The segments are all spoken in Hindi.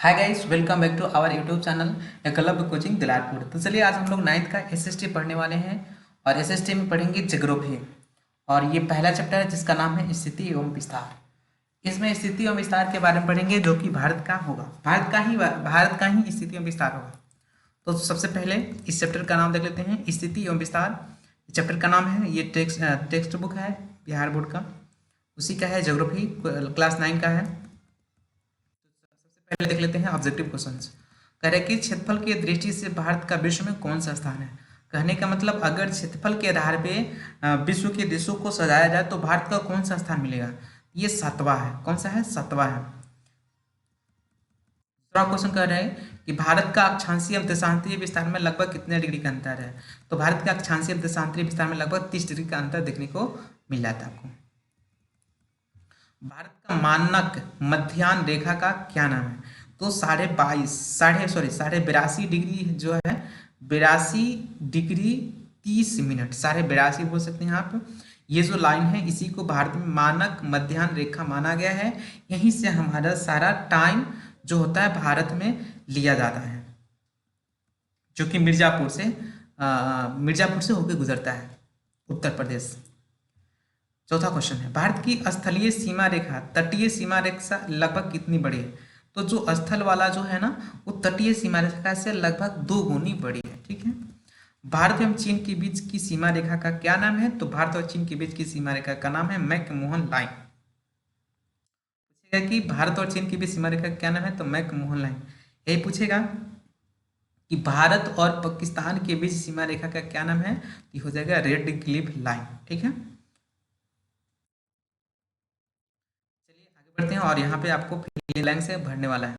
Hi guys, welcome back to our YouTube channel Eklavya coaching Dilarpur. तो चलिए आज हम लोग नाइन्थ का एसएसटी पढ़ने वाले हैं और एसएसटी में पढ़ेंगे ज्योग्राफी। और ये पहला चैप्टर है जिसका नाम है स्थिति एवं विस्तार। इसमें स्थिति एवं विस्तार के बारे में पढ़ेंगे जो कि भारत का होगा, भारत का ही स्थिति एवं विस्तार होगा। तो सबसे पहले इस चैप्टर का नाम देख लेते हैं, स्थिति एवं विस्तार। चैप्टर का नाम है, ये टेक्स्ट बुक है बिहार बोर्ड का, उसी का है, ज्योग्राफी क्लास 9 का है। पहले देख लेते हैं ऑब्जेक्टिव क्वेश्चंस। कह रहे कि क्षेत्रफल की दृष्टि से भारत का विश्व में कौन सा स्थान है। कहने का मतलब अगर क्षेत्रफल के आधार पे विश्व के देशों को सजाया जाए तो भारत का कौन सा स्थान मिलेगा। ये 7वां है। कौन सा है? 7वां है। दूसरा क्वेश्चन कह रहे हैं कि भारत का अक्षांशीय एवं देशांतरीय विस्तार में लगभग कितने डिग्री का अंतर है। तो भारत का अक्षांशीय एवं देशांतरीय विस्तार में लगभग 30 डिग्री का अंतर देखने को मिल जाता है आपको। भारत का मानक मध्याह्न रेखा का क्या नाम है। तो 82 डिग्री जो है, 82 डिग्री 30 मिनट, 82.5 बोल सकते हैं आप। ये जो लाइन है इसी को भारत में मानक मध्याह्न रेखा माना गया है। यहीं से हमारा सारा टाइम जो होता है भारत में लिया जाता है, जो कि मिर्जापुर से होकर गुजरता है, उत्तर प्रदेश। चौथा क्वेश्चन है, भारत की स्थलीय सीमा रेखा तटीय सीमा रेखा लगभग कितनी बड़ी है। तो जो स्थल वाला जो है ना, वो तटीय सीमा रेखा से लगभग 2 गुनी बड़ी है। ठीक है। भारत एवं चीन के बीच की सीमा रेखा का क्या नाम है। तो भारत और चीन के बीच की सीमा रेखा का नाम है मैकमोहन लाइन। पूछेगा कि भारत और चीन के बीच सीमा रेखा का क्या नाम है, तो मैकमोहन लाइन। यही पूछेगा कि भारत और पाकिस्तान के बीच सीमा रेखा का क्या नाम है, तो हो जाएगा रेड क्लिफ लाइन। ठीक है। बढ़ते हैं और यहाँ पे आपको लाइन से भरने वाला है।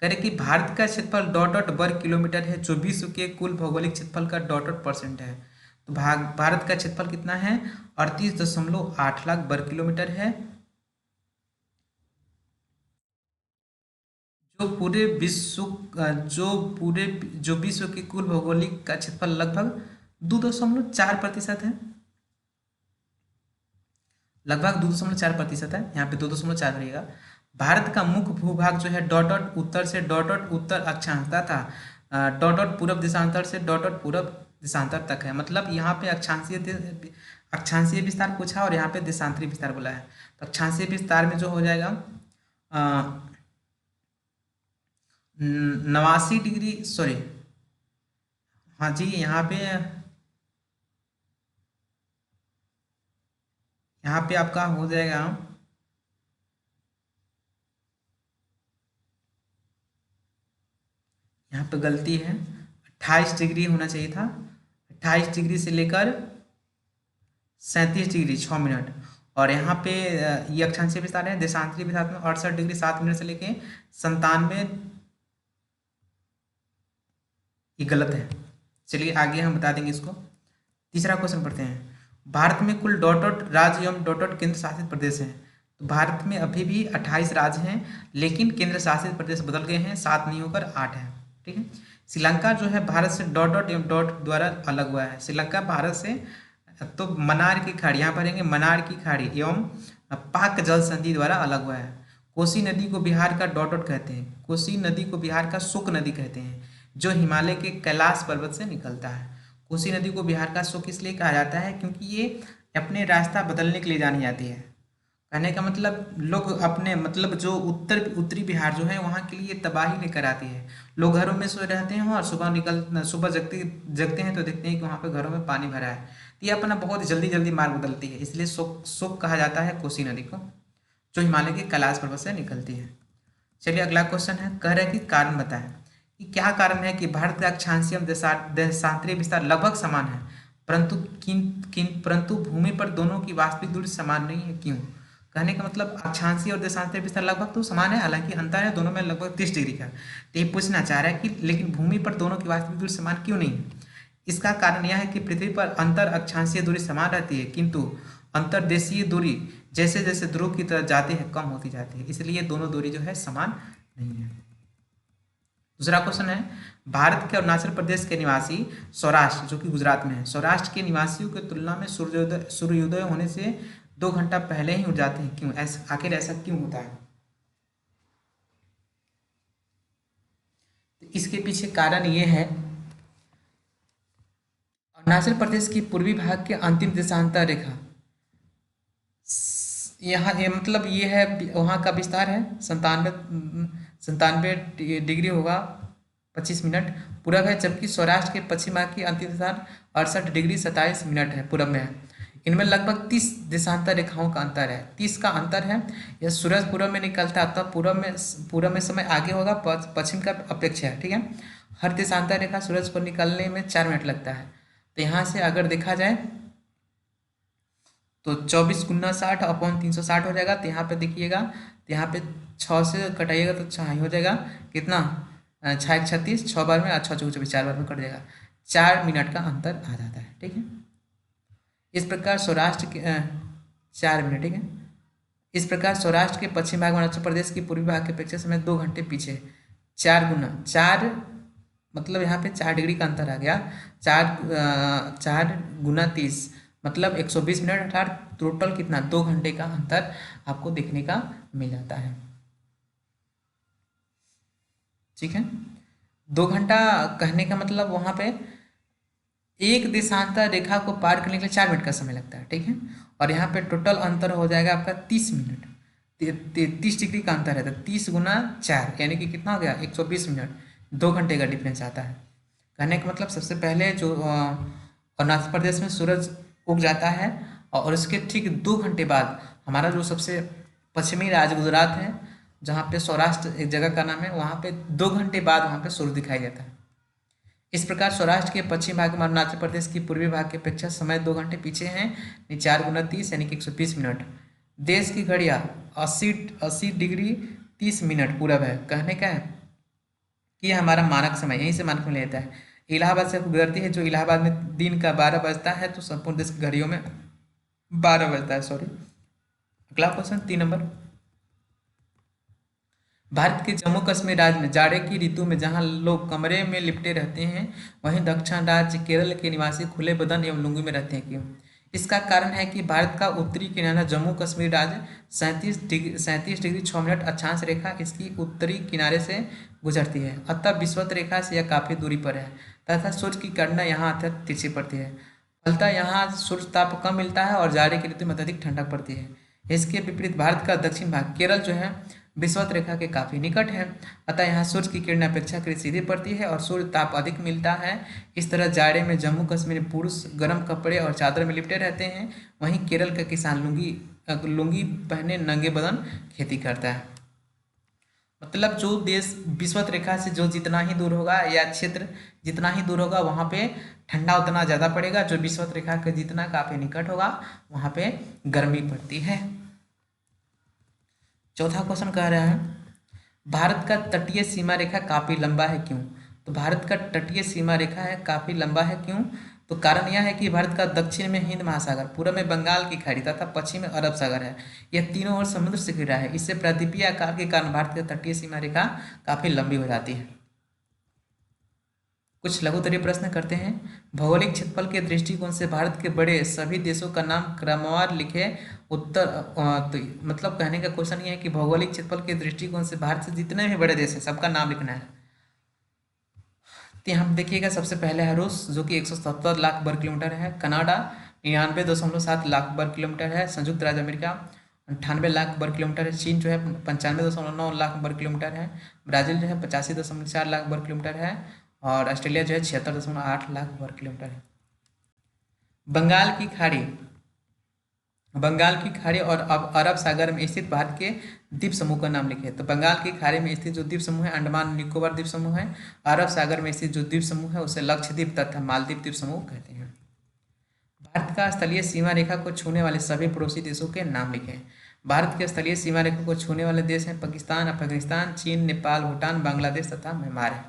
कह रहे कि भारत का क्षेत्रफल डॉट वर्ग किलोमीटर है, जो विश्व के कुल भौगोलिक क्षेत्रफल का डॉट परसेंट है। तो भारत का क्षेत्रफल कितना है, 38.8 लाख वर्ग किलोमीटर है, जो पूरे विश्व जो विश्व के कुल भौगोलिक का क्षेत्रफल लगभग 2.4% है। लगभग 2.4% है, यहाँ पे 2.4 रहेगा। भारत का मुख्य भूभाग जो है डॉट उत्तर से डॉट उत्तर अक्षांश तथा डॉट पूर्व देशांतर से डॉट पूर्व देशांतर तक है। मतलब यहाँ पे अक्षांशीय विस्तार पूछा और यहाँ पे देशांतरीय विस्तार बोला है। तो अक्षांशीय विस्तार में जो हो जाएगा 89 डिग्री, सॉरी, हाँ जी, यहाँ पे आपका हो जाएगा, यहाँ पे गलती है, 28 डिग्री होना चाहिए था। 28 डिग्री से लेकर 37 डिग्री 6 मिनट। और यहाँ पे ये अक्षांशीय विस्तार है। देशांतरीय विस्तार में 68 डिग्री 7 मिनट से लेके 97, ये गलत है। चलिए आगे हम बता देंगे इसको। तीसरा क्वेश्चन पढ़ते हैं। भारत में कुल डॉट राज्य एवं डॉट केंद्र शासित प्रदेश हैं। तो भारत में अभी भी 28 राज्य हैं, लेकिन केंद्र शासित प्रदेश बदल गए हैं, 7 नहीं होकर 8 है। ठीक है। श्रीलंका जो है भारत से डॉट एवं डॉट द्वारा अलग हुआ है। श्रीलंका भारत से, तो मनार की खाड़ी, यहाँ पढ़ेंगे मनार की खाड़ी एवं पाक जल संधि द्वारा अलग हुआ है। कोसी नदी को बिहार का डॉट कहते हैं। कोसी नदी को बिहार का शुक नदी कहते हैं, जो हिमालय के कैलाश पर्वत से निकलता है। कोसी नदी को बिहार का शुक इसलिए कहा जाता है क्योंकि ये अपने रास्ता बदलने के लिए जानी जाती है। कहने का मतलब लोग अपने, मतलब जो उत्तरी बिहार जो है वहाँ के लिए तबाही लेकर आती है। लोग घरों में सोए रहते हैं और सुबह जगते हैं तो देखते हैं कि वहाँ पे घरों में पानी भरा है। तो ये अपना बहुत जल्दी जल्दी मार्ग बदलती है, इसलिए शुक कहा जाता है कोसी नदी को, जो हिमालय के कैलाश पर्वत से निकलती है। चलिए अगला क्वेश्चन है, कह रहे हैं कि कारण बताएं कि क्या कारण है कि भारत का अक्षांशीय एवं देशांतरीय विस्तार लगभग समान है, परंतु भूमि पर दोनों की वास्तविक दूरी समान नहीं है, क्यों। कहने का मतलब अक्षांशीय और देशांतरीय विस्तार लगभग तो समान है, हालांकि अंतर है दोनों में लगभग 30 डिग्री का। तो ये पूछना चाह रहा है कि लेकिन भूमि पर दोनों की वास्तविक दूरी समान क्यों नहीं है। इसका कारण यह है कि पृथ्वी पर अंतर अक्षांशीय दूरी समान रहती है, किंतु अंतर्देशीय दूरी जैसे जैसे ध्रुव की तरफ जाती है कम होती जाती है, इसलिए दोनों दूरी जो है समान नहीं है। दूसरा क्वेश्चन है, भारत के अरुणाचल प्रदेश के निवासी सौराष्ट्र, जो कि गुजरात में है, सौराष्ट्र के निवासियों की तुलना में सूर्योदय होने से 2 घंटा पहले ही उठ जाते हैं, क्यों। आखिर ऐसा क्यों होता है। इसके पीछे कारण ये है, अरुणाचल प्रदेश की पूर्वी भाग के अंतिम देशांतर रेखा, यहाँ ये मतलब ये है, वहाँ का विस्तार है 97 डिग्री होगा 25 मिनट पूरब है, जबकि सौराष्ट्र के पश्चिम भाग की अंतिम स्थान 68 डिग्री 27 मिनट है पूरब में है। इनमें लगभग 30 देशांतर रेखाओं का अंतर है, 30 का अंतर है। यह सूरज पूरब में निकलता है तब पूरब में समय आगे होगा पश्चिम का अपेक्षा है, ठीक है। हर देशांतर रेखा सूरज को निकलने में 4 मिनट लगता है। तो यहाँ से अगर देखा जाए तो 24 गुना 60 अपॉन 360 हो जाएगा। तो यहाँ पे देखिएगा, तो यहाँ पे 6 से कटाइएगा तो 6 ही हो जाएगा, कितना 6 36, 6 बार में 6 चौक 24, 4 बार में कट जाएगा, 4 मिनट का अंतर आ जाता है, ठीक है। इस प्रकार सौराष्ट्र के 4 मिनट, ठीक है। इस प्रकार सौराष्ट्र के पश्चिम भाग में अरुणाचल प्रदेश की पूर्वी भाग के अपेक्षा समय 2 घंटे पीछे, 4 गुना 4 मतलब यहाँ पे 4 डिग्री का अंतर आ गया, 4 गुना 30 मतलब 120 मिनट, अर्थात टोटल कितना 2 घंटे का अंतर आपको देखने का मिल जाता है, ठीक है। 2 घंटा कहने का मतलब वहाँ पे एक देशांतर रेखा को पार करने के लिए 4 मिनट का समय लगता है, ठीक है। और यहाँ पे टोटल अंतर हो जाएगा आपका 30 मिनट, 30 डिग्री का अंतर है, तो 30 गुना 4 यानी कि कितना हो गया 120 मिनट, 2 घंटे का डिफरेंस आता है। कहने का मतलब सबसे पहले जो अरुणाचल प्रदेश में सूरज उग जाता है और उसके ठीक 2 घंटे बाद हमारा जो सबसे पश्चिमी राज्य गुजरात है, जहाँ पे सौराष्ट्र एक जगह का नाम है, वहाँ पे 2 घंटे बाद वहाँ पे सूर्य दिखाई देता है। इस प्रकार सौराष्ट्र के पश्चिम भाग में अरुणाचल प्रदेश की पूर्वी भाग की अपेक्षा समय 2 घंटे पीछे हैं, 4 गुना 30 यानी कि 120 मिनट। देश की घड़ियाँ 80 डिग्री 30 मिनट पूरब है। कहने का है कि हमारा मानक समय यहीं से मानक में लेता है, इलाहाबाद से गुजरती है, जो इलाहाबाद में दिन का 12 बजता है तो संपूर्ण देश की घड़ियों में 12 बजता है, सॉरी। अगला क्वेश्चन 3 नंबर, भारत के जम्मू कश्मीर राज्य में जाड़े की ऋतु में जहां लोग कमरे में लिपटे रहते हैं, वहीं दक्षिण राज्य केरल के निवासी खुले बदन एवं लुंगी में रहते हैं, क्यों? इसका कारण है कि भारत का उत्तरी किनारा जम्मू कश्मीर राज्य 37 डिग्री 6 मिनट अक्षांश रेखा इसकी उत्तरी किनारे से गुजरती है, अतः विषुवत रेखा से यह काफ़ी दूरी पर है तथा सूर्य की किरणें यहाँ अत्यंत तिरछी पड़ती है। फलतः यहाँ सूर्य ताप कम मिलता है और जाड़े की ऋतु में अत्यधिक ठंडक पड़ती है। इसके विपरीत भारत का दक्षिण भाग केरल जो है विषुवत रेखा के काफ़ी निकट है, अतः यहाँ सूर्य की किरणें अपेक्षाकृत सीधी पड़ती है और सूर्य ताप अधिक मिलता है। इस तरह जाड़े में जम्मू कश्मीर में पुरुष गर्म कपड़े और चादर में लिपटे रहते हैं, वहीं केरल का किसान लुंगी पहने नंगे बदन खेती करता है। मतलब जो देश विषुवत रेखा से जो जितना ही दूर होगा या क्षेत्र जितना ही दूर होगा वहाँ पे ठंडा उतना ज़्यादा पड़ेगा, जो विषुवत रेखा के जितना काफ़ी निकट होगा वहाँ पे गर्मी पड़ती है। चौथा क्वेश्चन कह रहा है भारत का तटीय सीमा रेखा काफ़ी लंबा है, क्यों? तो भारत का तटीय सीमा रेखा है काफ़ी लंबा है, क्यों? तो कारण यह है कि भारत का दक्षिण में हिंद महासागर, पूर्व में बंगाल की खाड़ी तथा पश्चिम में अरब सागर है। यह तीनों ओर समुद्र से घिरा है। इससे प्रायद्वीपीय आकार के कारण भारत की तटीय सीमा रेखा काफ़ी लंबी हो जाती है। कुछ लघुत्तरीय प्रश्न करते हैं। भौगोलिक क्षेत्रफल के दृष्टिकोण से भारत के बड़े सभी देशों का नाम क्रमवार लिखे। उत्तर तो मतलब कहने का क्वेश्चन ये है कि भौगोलिक क्षेत्रफल के दृष्टिकोण से भारत से जितने भी बड़े देश हैं सबका नाम लिखना है। तो यहाँ देखिएगा सबसे पहले है रूस जो कि 170 लाख वर्ग किलोमीटर है, कनाडा 99.7 लाख वर्ग किलोमीटर है, संयुक्त राज्य अमेरिका 98 लाख वर्ग किलोमीटर है, चीन जो है 95.9 लाख वर्ग किलोमीटर है, ब्राज़ील जो है 85.4 लाख वर्ग किलोमीटर है और ऑस्ट्रेलिया जो है 76.8 लाख वर्ग किलोमीटर है। बंगाल की खाड़ी और अब अरब सागर में स्थित भारत के द्वीप समूह का नाम लिखे। तो बंगाल की खाड़ी में स्थित जो द्वीप समूह है अंडमान निकोबार द्वीप समूह है, अरब सागर में स्थित जो द्वीप समूह है उसे लक्षद्वीप तथा मालदीव द्वीप समूह कहते हैं। भारत का स्थलीय सीमा रेखा को छूने वाले सभी पड़ोसी देशों के नाम लिखें। भारत के स्थलीय सीमा रेखा को छूने वाले देश हैं पाकिस्तान, अफगानिस्तान, चीन, नेपाल, भूटान, बांग्लादेश तथा म्यांमार है।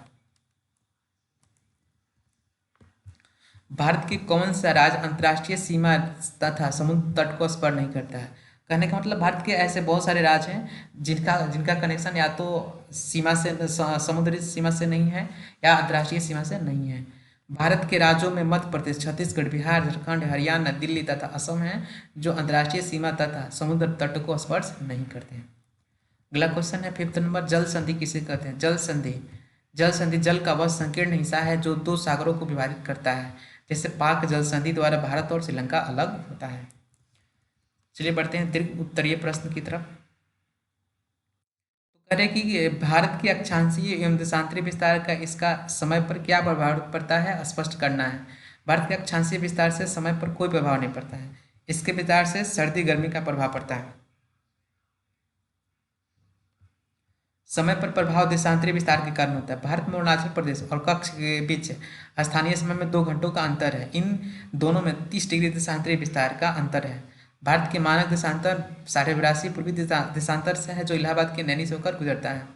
भारत की कौन सा राज्य अंतर्राष्ट्रीय सीमा तथा समुद्र तट को स्पर्श नहीं करता है? कहने का मतलब भारत के ऐसे बहुत सारे राज्य हैं जिनका कनेक्शन या तो सीमा से समुद्री सीमा से नहीं है या अंतर्राष्ट्रीय सीमा से नहीं है। भारत के राज्यों में मध्य प्रदेश, छत्तीसगढ़, बिहार, झारखंड, हरियाणा, दिल्ली तथा असम है जो अंतर्राष्ट्रीय सीमा तथा समुद्र तट को स्पर्श नहीं करते हैं। अगला क्वेश्चन है 5th नंबर, जल संधि किसे कहते हैं? जल संधि जल संधि जल का वह संकीर्ण हिस्सा है जो दो सागरों को विभाजित करता है। जैसे पाक जल संधि द्वारा भारत और श्रीलंका अलग होता है। चलिए बढ़ते हैं दीर्घ उत्तरीय प्रश्न की तरफ। तो कह रहे कि भारत की अक्षांशीय एवं देशांतरी विस्तार का इसका समय पर क्या प्रभाव पड़ता है, स्पष्ट करना है। भारत के अक्षांशीय विस्तार से समय पर कोई प्रभाव नहीं पड़ता है। इसके विस्तार से सर्दी गर्मी का प्रभाव पड़ता है। समय पर प्रभाव देशांतरी विस्तार के कारण होता है। भारत में अरुणाचल प्रदेश और कच्छ के बीच स्थानीय समय में 2 घंटों का अंतर है। इन दोनों में 30 डिग्री देशांतरी विस्तार का अंतर है। भारत के मानक देशांतर 82.5 पूर्वी देशांतर से है जो इलाहाबाद के नैनी से होकर गुजरता है।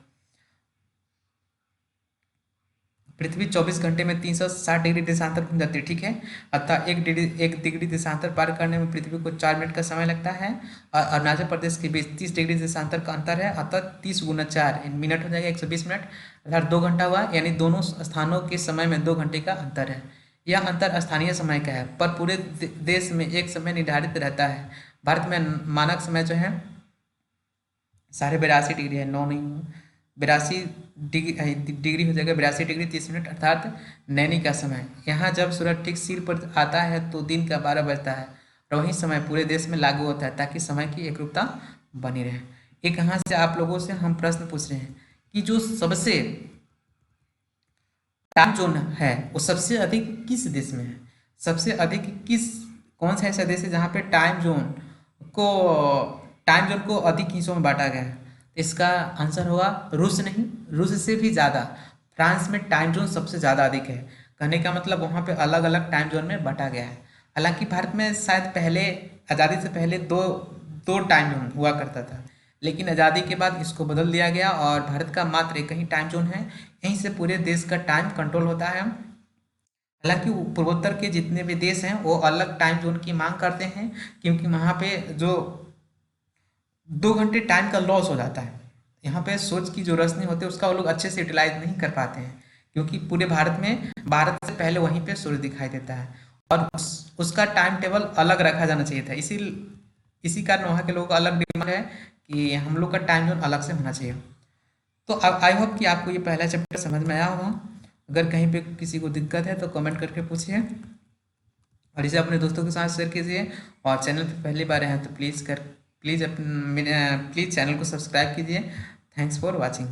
पृथ्वी 24 घंटे में 360 डिग्री देशांतर घूम जाती है, ठीक है। अतः 1 डिग्री देशांतर पार करने में पृथ्वी को 4 मिनट का समय लगता है। और अरुणाचल प्रदेश के बीच 30 डिग्री देशांतर का अंतर है, अतः 30 गुना 4 मिनट हो जाएगा, 120 मिनट, अर्थात 2 घंटा हुआ। यानी दोनों स्थानों के समय में 2 घंटे का अंतर है। यह अंतर स्थानीय समय का है, पर पूरे देश में एक समय निर्धारित रहता है। भारत में मानक समय जो है 82.5 डिग्री है, 9 नहीं, 82 डिग्री हो जाएगा, 82 डिग्री 30 मिनट, अर्थात नैनी का समय। यहाँ जब सूरज ठीक सिर पर आता है तो दिन का 12 बजता है और वही समय पूरे देश में लागू होता है ताकि समय की एकरूपता बनी रहे। एक यहाँ से आप लोगों से हम प्रश्न पूछ रहे हैं कि जो सबसे टाइम जोन है वो सबसे अधिक किस देश में है। सबसे अधिक कौन सा ऐसा देश है जहाँ पे को टाइम जोन को अधिक हिस्सों में बांटा गया है। इसका आंसर होगा रूस। नहीं, रूस से भी ज़्यादा फ्रांस में टाइम जोन सबसे ज़्यादा अधिक है। कहने का मतलब वहाँ पे अलग अलग टाइम जोन में बांटा गया है। हालांकि भारत में शायद पहले आज़ादी से पहले दो दो टाइम जोन हुआ करता था, लेकिन आज़ादी के बाद इसको बदल दिया गया और भारत का मात्र एक ही टाइम जोन है। यहीं से पूरे देश का टाइम कंट्रोल होता है। हालांकि पूर्वोत्तर के जितने भी देश हैं वो अलग टाइम जोन की मांग करते हैं, क्योंकि वहाँ पे जो 2 घंटे टाइम का लॉस हो जाता है। यहाँ पे सूरज की जो रोशनी होती है उसका वो लोग अच्छे से यूटिलाइज नहीं कर पाते हैं, क्योंकि पूरे भारत में भारत से पहले वहीं पे सूरज दिखाई देता है और उसका टाइम टेबल अलग रखा जाना चाहिए था। इसी कारण वहाँ के लोगों का अलग डिमांड है कि हम लोग का टाइम जोन अलग से होना चाहिए। तो अब आई होप कि आपको ये पहला चैप्टर समझ में आया होगा। अगर कहीं पे किसी को दिक्कत है तो कमेंट करके पूछिए और इसे अपने दोस्तों के साथ शेयर कीजिए। और चैनल पे पहली बार हैं तो प्लीज़ चैनल को सब्सक्राइब कीजिए। Thanks for watching.